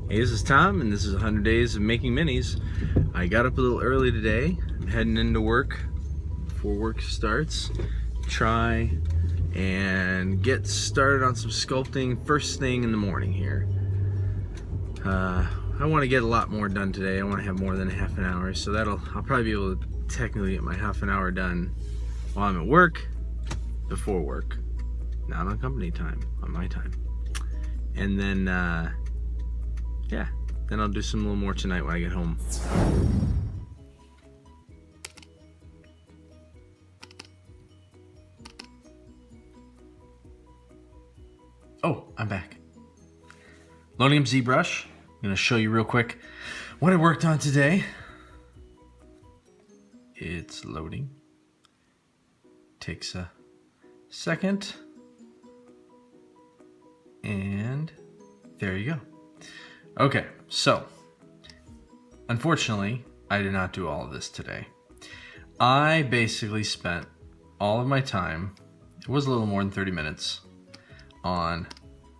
Hey, this is Tom, and this is 100 Days of Making Minis. I got up a little early today. I'm heading into work before work starts. Try and get started on some sculpting first thing in the morning here. I want to get a lot more done today. I want to have more than a half an hour, so I'll probably be able to technically get my half an hour done while I'm at work, before work, not on company time, on my time. And then yeah, then I'll do some little more tonight when I get home. Oh, I'm back. Loading up ZBrush. I'm gonna show you real quick what I worked on today. It's loading. Takes a second. And there you go. Okay, so unfortunately, I did not do all of this today. I basically spent all of my time, it was a little more than 30 minutes, on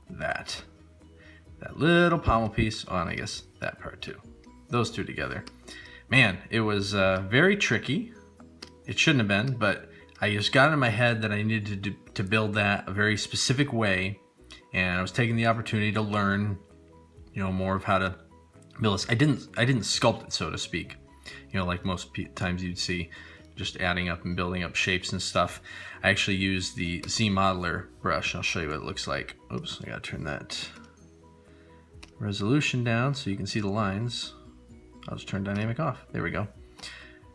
that little pommel piece, on I guess that part too. Those two together. Man, it was very tricky. It shouldn't have been, but I just got in my head that I needed to build that a very specific way, and I was taking the opportunity to learn, you know, more of how to build this. I didn't sculpt it, so to speak, you know, like most times you'd see, just adding up and building up shapes and stuff. I actually used the Z Modeler brush. I'll show you what it looks like. Oops, I gotta turn that resolution down so you can see the lines. I'll just turn dynamic off. There we go.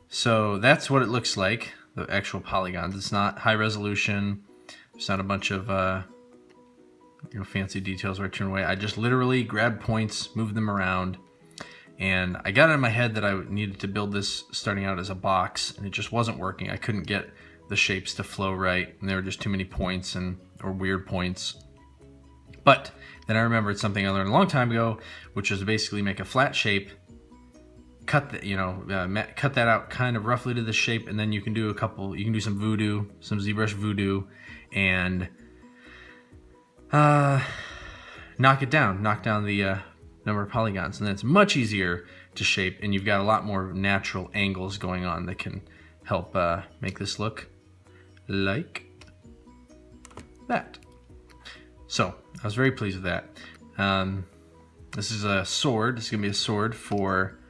So that's what it looks like, the actual polygons. It's not high resolution. It's not a bunch of you know, fancy details where I turn away. I just literally grabbed points, moved them around, and I got it in my head that I needed to build this starting out as a box, and it just wasn't working. I couldn't get the shapes to flow right, and there were just too many points or weird points. But then I remembered something I learned a long time ago, which was basically make a flat shape, cut that, you know, cut that out kind of roughly to the shape, and then you can do some voodoo, some ZBrush voodoo, and knock down the number of polygons, and then it's much easier to shape, and you've got a lot more natural angles going on that can help make this look like that. So I was very pleased with that. This is a sword. This is gonna be a sword for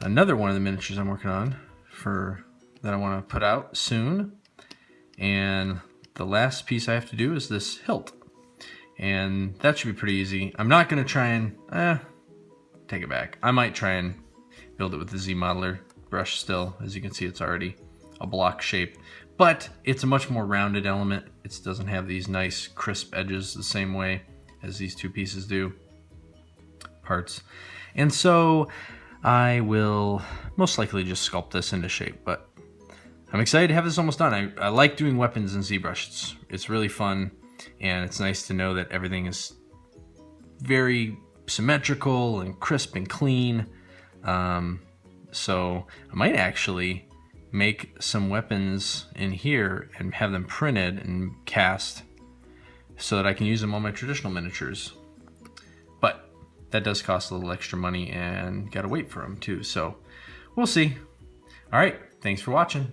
another one of the miniatures I'm working on that I want to put out soon. And the last piece I have to do is this hilt. And that should be pretty easy. I'm not going to try and, take it back. I might try and build it with the Z Modeler brush still. As you can see, it's already a block shape. But it's a much more rounded element. It doesn't have these nice crisp edges the same way as these two pieces do, parts. And so I will most likely just sculpt this into shape, but I'm excited to have this almost done. I like doing weapons in ZBrush. It's really fun. And it's nice to know that everything is very symmetrical and crisp and clean. So I might actually make some weapons in here and have them printed and cast so that I can use them on my traditional miniatures. But that does cost a little extra money, and gotta wait for them too. So we'll see. All right, thanks for watching.